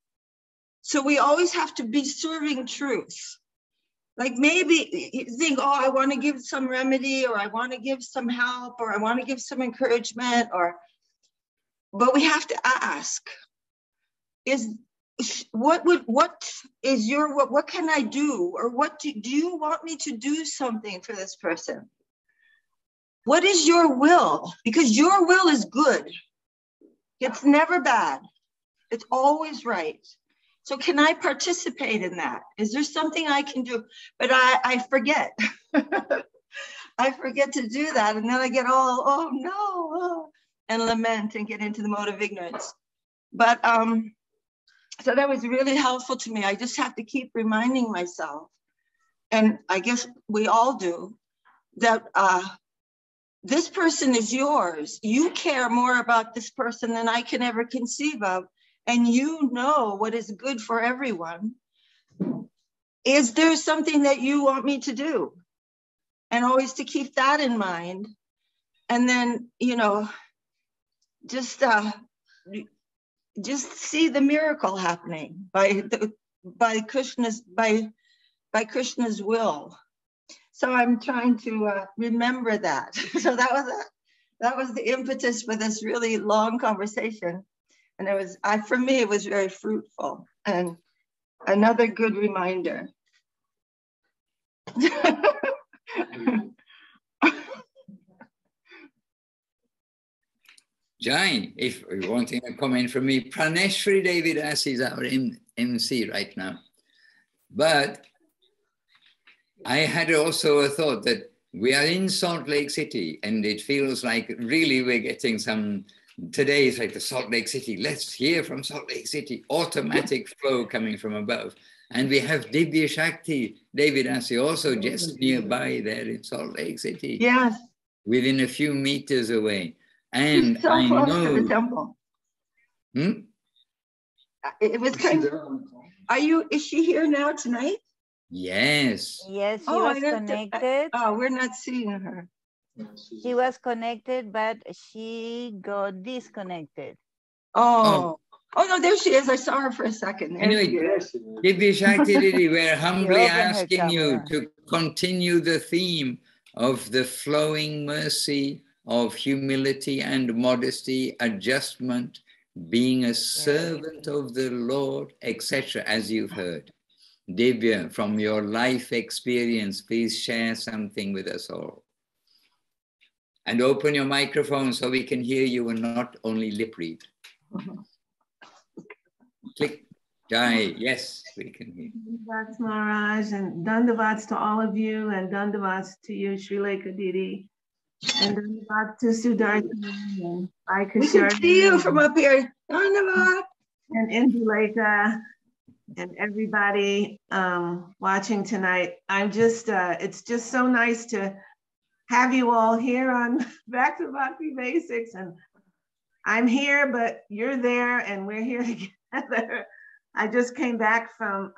So we always have to be serving truth. Like maybe you think, oh, I want to give some remedy, or I want to give some help, or I want to give some encouragement, but we have to ask, what can I do? Or what do you want me to do something for this person? What is your will? Because your will is good. It's never bad. It's always right. So can I participate in that? Is there something I can do? But I forget. I forget to do that. And then I get all, oh no, and lament and get into the mode of ignorance. But so that was really helpful to me. I just have to keep reminding myself, and I guess we all do, that this person is yours. You care more about this person than I can ever conceive of. And you know what is good for everyone. Is there something that you want me to do? And always to keep that in mind. And then, just see the miracle happening by Krishna's will. So I'm trying to remember that. So that was the impetus for this really long conversation. And it was, for me, it was very fruitful and another good reminder. Jai, if you're wanting a comment from me, Praneshri David S is our MC right now. But I had also a thought that we are in Salt Lake City, and it feels like really we're getting some. Today is like the Salt Lake City. Let's hear from Salt Lake City. Automatic flow coming from above. And we have Divya Shakti, David Asi, also just nearby there in Salt Lake City. Yes. Within a few meters away. And so I close know. to the temple. It was kind of, is she here now tonight? Yes. Yes, she was connected. We're not seeing her. She was connected, but she got disconnected. Oh. Oh, no, there she is. I saw her for a second. There Anyway, she is. Divya Shakti Didi, we're humbly opened her asking you camera. to continue the theme of the flowing mercy of humility and modesty, adjustment, being a servant of the Lord, etc., as you've heard. Divya, from your life experience, please share something with us all. And open your microphone so we can hear you and not only lip read. Click. Jai, yes, we can hear. Dandavats Maharaj, and Dandavats to all of you, and Dandavats to you, Sri Lekha Didi, and Dandavats to Sudarshan, and We can see you from up here. Dhanavat. and Indulekha, and everybody watching tonight. I'm just, it's just so nice to have you all here on Back to Bhakti Basics, and I'm here, but you're there, and we're here together. I just came back from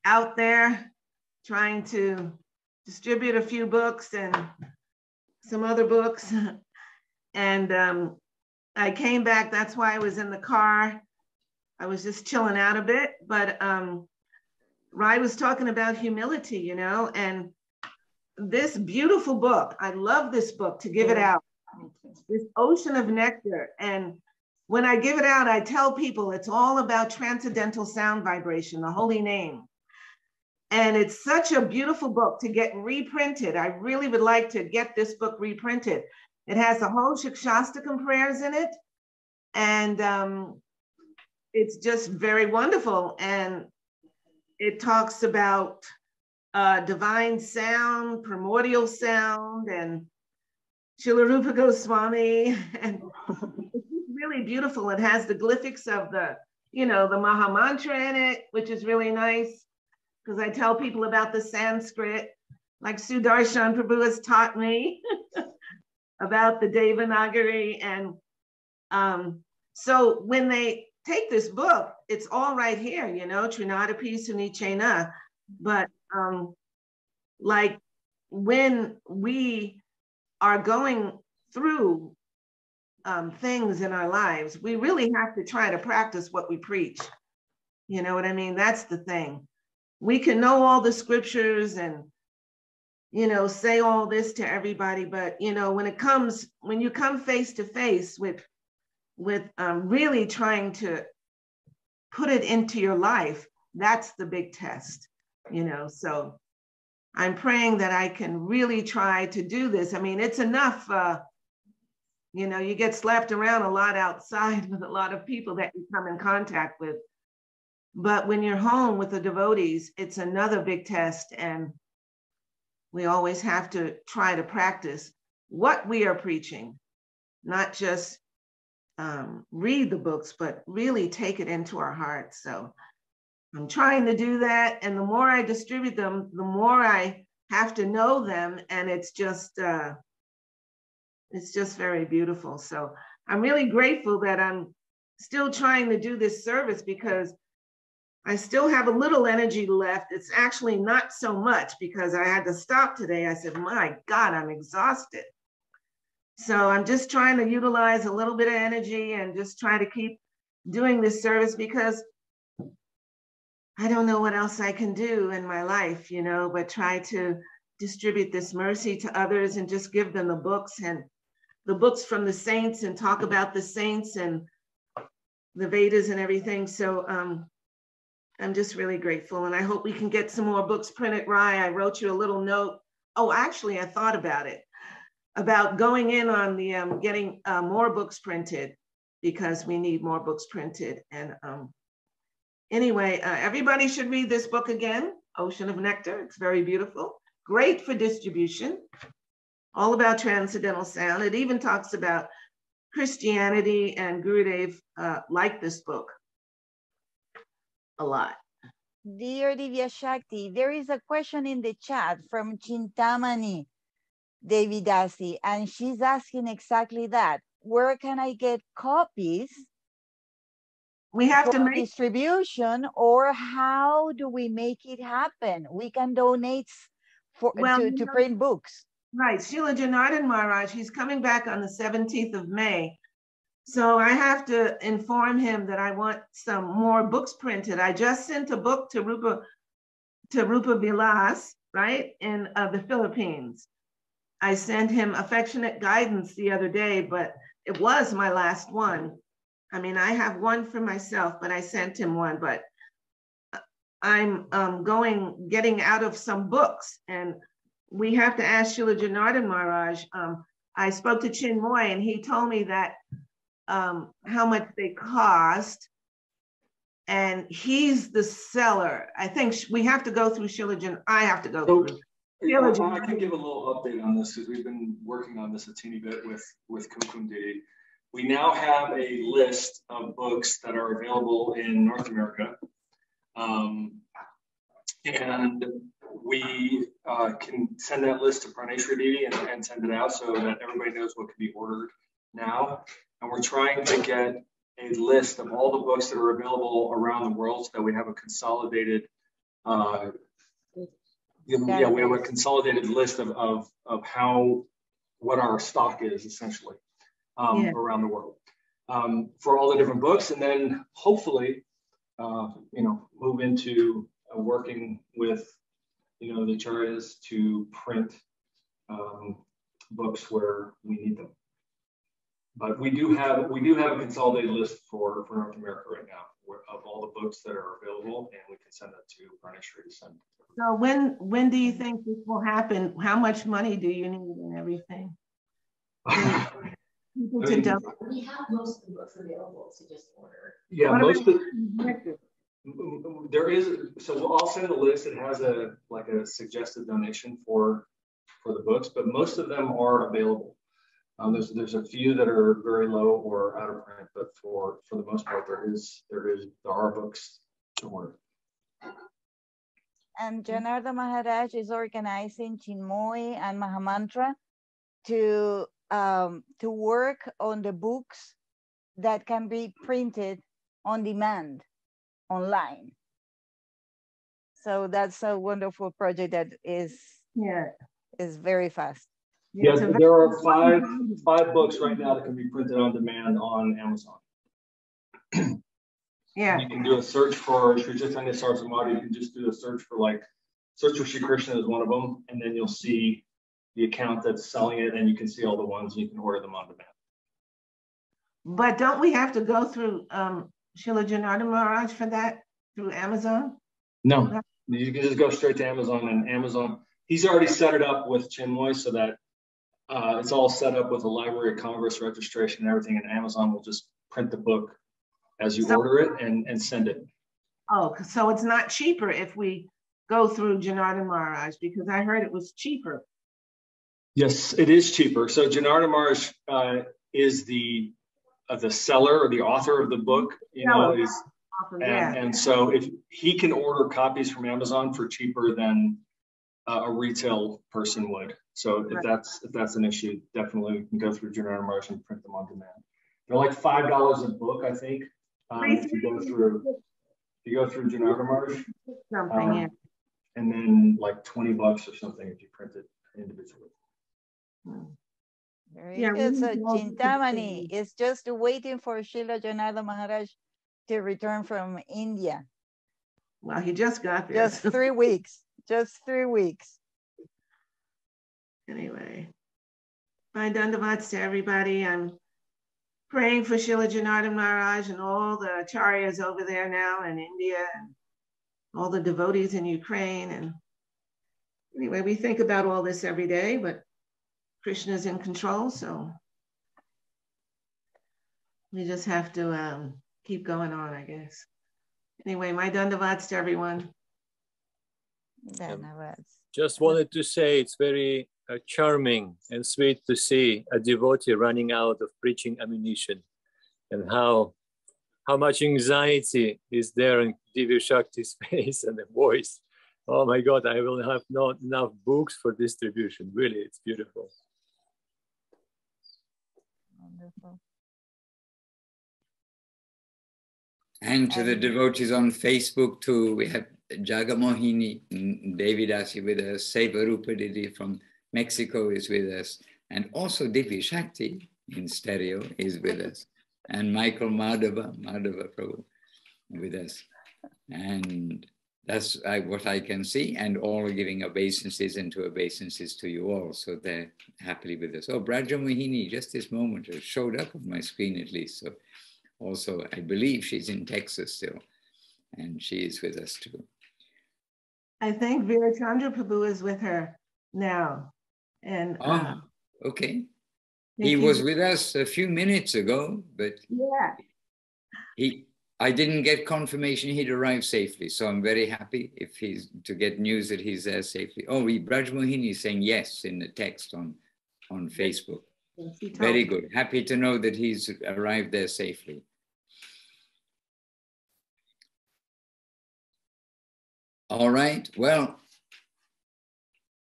out there trying to distribute a few books and some other books. And I came back, that's why I was in the car. I was just chilling out a bit, but Rai was talking about humility, you know, and this beautiful book, I love this book to give it out, this Ocean of Nectar. And when I give it out, I tell people it's all about transcendental sound vibration, the holy name. And it's such a beautiful book to get reprinted. I really would like to get this book reprinted. It has the whole Shikshastakam prayers in it. And it's just very wonderful. And it talks about divine sound, primordial sound, and Srila Rupa Goswami. And it's really beautiful. It has the glyphics of the, you know, the Maha Mantra in it, which is really nice, because I tell people about the Sanskrit, like Sudarshan Prabhu has taught me about the Devanagari. And so when they take this book, it's all right here, you know, Trinadapi Sunichena. But like when we are going through things in our lives, we really have to try to practice what we preach. You know what I mean? That's the thing. We can know all the scriptures and, you know, say all this to everybody, but, you know, when you come face to face with really trying to put it into your life, that's the big test, you know. So I'm praying that I can really try to do this. I mean, it's enough, you know, you get slapped around a lot outside with a lot of people that you come in contact with. But when you're home with the devotees, it's another big test. And we always have to try to practice what we are preaching, not just read the books, but really take it into our hearts. So I'm trying to do that. And the more I distribute them, the more I have to know them. And it's just very beautiful. So I'm really grateful that I'm still trying to do this service, because I still have a little energy left. It's actually not so much, because I had to stop today. I said, my God, I'm exhausted. So I'm just trying to utilize a little bit of energy and just try to keep doing this service, because I don't know what else I can do in my life, you know, but try to distribute this mercy to others and just give them the books and the books from the saints and talk about the saints and the Vedas and everything. So I'm just really grateful. And I hope we can get some more books printed. Rai, I wrote you a little note. Oh, actually, I thought about it, about going in on the getting more books printed, because we need more books printed. And anyway, everybody should read this book again, Ocean of Nectar. It's very beautiful, great for distribution, all about transcendental sound. It even talks about Christianity, and Gurudev liked this book a lot. Dear Divya Shakti, there is a question in the chat from Chintamani Devidasi, and she's asking exactly that. Where can I get copies? We have to for make distribution, or how do we make it happen? We can donate for Well, to print books. Right, Srila Janardhan Maharaj, he's coming back on the 17th of May. So I have to inform him that I want some more books printed. I just sent a book to Rupa Vilas, right, in the Philippines. I sent him affectionate guidance the other day, but it was my last one. I mean, I have one for myself, but I sent him one, but I'm getting out of some books, and we have to ask Srila Janardhan Maharaj. I spoke to Chinmoy, and he told me that how much they cost, and he's the seller. I think we have to go through I have to go through. I can give a little update on this because we've been working on this a teeny bit with Kumkum Didi. We now have a list of books that are available in North America. And we can send that list to Praneshwar Didi and send it out so that everybody knows what can be ordered now. And we're trying to get a list of all the books that are available around the world so that we have a consolidated we have a consolidated list of what our stock is essentially around the world for all the different books, and then hopefully move into working with the acharyas to print books where we need them. But we do have a consolidated list for North America right now of all the books that are available, and we can send that to Praneshwar to send. So when do you think this will happen? How much money do you need and everything? We have most of the books available to just order. Yeah, most of there is. So I'll send a list. It has a suggested donation for the books, but most of them are available. There's a few that are very low or out of print, but for the most part, there are books to order. And Janardhan Maharaj is organizing Chinmoy and Mahamantra to work on the books that can be printed on demand online. So that's a wonderful project that is very fast. Yeah, there are five books right now that can be printed on demand on Amazon. Yeah. You can do a search for Sri Chaitanya Saraswati. You can just do a search for search for Sri Krishna is one of them, and then you'll see the account that's selling it, and you can see all the ones, and you can order them on demand. But don't we have to go through Srila Janardhan Maharaj for that through Amazon? No, you can just go straight to Amazon, and Amazon, he's already set it up with Chinmoy so that it's all set up with a Library of Congress registration and everything, and Amazon will just print the book as you order it and send it. Oh, so it's not cheaper if we go through Janardhan Maharaj, because I heard it was cheaper. Yes, it is cheaper. So Janardhan Maharaj is the seller or the author of the book, and so if he can order copies from Amazon for cheaper than a retail person would. So if that's an issue, definitely we can go through Janardhan Maharaj and print them on demand. They're like $5 a book, I think. If you go through Janardhan Maharaj, and then like $20 or something if you print it individually. Very good. So Chintamani is just waiting for Srila Janardhan Maharaj to return from India. Well, he just got there. Just 3 weeks. Just 3 weeks. Anyway, my dandavats to everybody. I'm praying for Srila Janardhan Maharaj and all the acharyas over there now in India and all the devotees in Ukraine. And anyway, we think about all this every day, but Krishna's in control, so we just have to keep going on, I guess. Anyway, my dandavats to everyone. Dandavats. Just wanted to say it's very charming and sweet to see a devotee running out of preaching ammunition, and how much anxiety is there in Divya Shakti's face and the voice. Oh my God, I will have not enough books for distribution. Really, it's beautiful. Wonderful. And to the devotees on Facebook too, we have Jagamohini Devidasi with us, Seva Rupa Didi from Mexico is with us. And also Divi Shakti in stereo is with us. And Michael Madhava Prabhu with us. And that's what I can see. And all are giving obeisances into obeisances to you all. So they're happily with us. Oh, Braja Mohini, just this moment, it showed up on my screen at least. So also, I believe she's in Texas still. And she is with us too. I think Veera Chandra Prabhu is with her now. And okay. He was with us a few minutes ago, but yeah, I didn't get confirmation he'd arrived safely. So I'm very happy if to get news that he's there safely. Oh, Braj Mohini is saying yes in the text on Facebook. yes, Very good. Happy to know that he's arrived there safely. All right, well,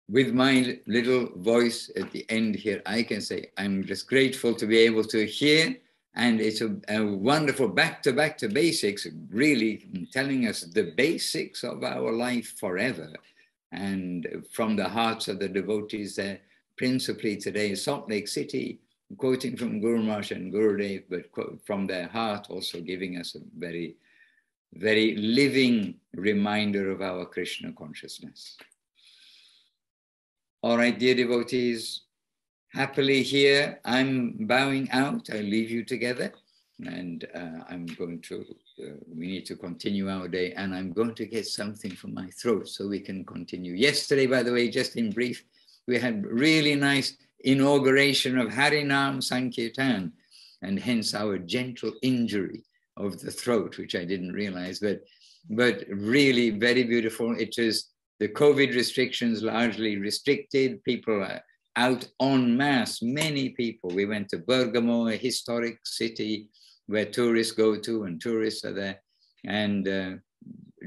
with my little voice at the end here, I can say I'm just grateful to be able to hear, and it's a wonderful back to basics, really telling us the basics of our life forever, and from the hearts of the devotees there, principally today, Salt Lake City, quoting from Guru Maharaj and Gurudev, but from their heart also giving us a very, very living reminder of our Krishna consciousness. All right, dear devotees, happily here, I'm bowing out. I leave you together, and I'm going to, we need to continue our day, and I'm going to get something from my throat so we can continue. Yesterday, by the way, just in brief, we had really nice inauguration of Harinam Sankirtan, and hence our gentle injury of the throat, which I didn't realize, but really very beautiful. It was the COVID restrictions largely restricted. People are out en masse, many people. We went to Bergamo, a historic city where tourists go to, and tourists are there. And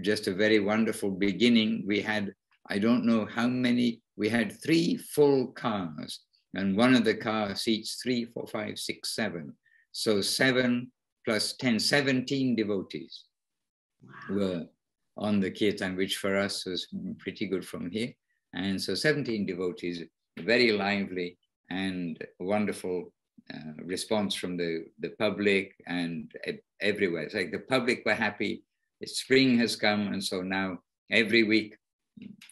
just a very wonderful beginning. We had, I don't know how many, we had 3 full cars, and one of the cars seats 3, 4, 5, 6, 7. So 7 plus 10, 17 devotees were on the kirtan, which for us was pretty good from here. And so 17 devotees, very lively and wonderful response from the public and everywhere. It's like the public were happy. Spring has come, and so now every week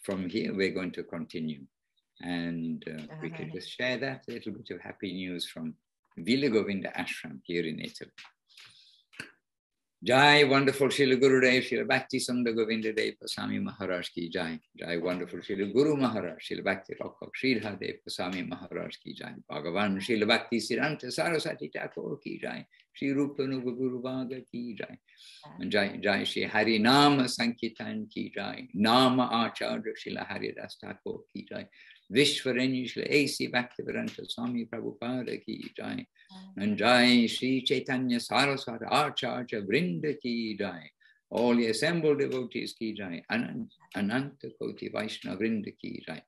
from here, we're going to continue. And we can just share that little bit of happy news from Vila Govinda Ashram here in Italy. Jai, wonderful Srila Gurudev, Srila Bhakti Sundar Govinda Dev Swami Maharaj ki Jai. Jai, wonderful Srila Guru Maharaj, Srila Bhakti Rokhak Sridhar Dev Swami Maharaj ki Jai. Bhagavan Srila Bhakti Siddhanta Saraswati Thakur ki Jai. Sri Rupa Nuga Guru Bhaga ki Jai. And Jai, Jai Sri Hari Nama Sankirtan ki Jai. Nama Acharya Srila Haridas Thakur ki Jai. Vishwareni Srila A.C. Bhaktivedanta Swami Prabhupada ki Jai. And Jai Sri Chaitanya Saraswati Acharya Vrinda ki Jai. All the assembled devotees ki Jai. Ananta Koti Vaishnava Vrinda ki Jai.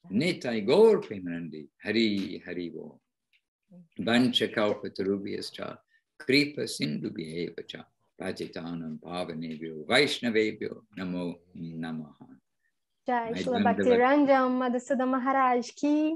Nitai Gaur Premanandi Hari Hari Bo. Vancha Kalpatarubhyascha Kripa Sindhubhyevacha Pajitanam Pavanebhyo Vaishnavebhyo Namo Namaha. Jai Srila Bhaktiranjam Madhusudana Maharaj ki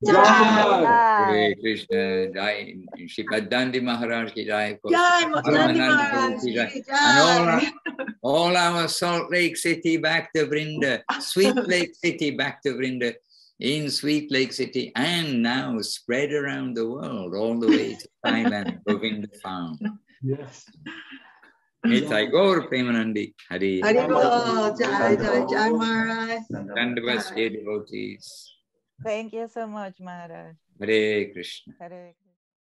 Jai. Hare Krishna, Jai Shri Bhajan Maharaj ki Jai. Jai Bhajan Maharaj ki Jai. And all our Salt Lake City Bhakta Vrinda, Sweet Lake City Bhakta Vrinda, in Sweet Lake City, and now spread around the world, all the way to Thailand, Govinda Farm. Yes. Nitai Gaur Premanandi, Hari Haribol, Jai Jai Jai Maharaj. Dandavas devotees. Thank you so much, Maharaj. Hare Krishna. Hare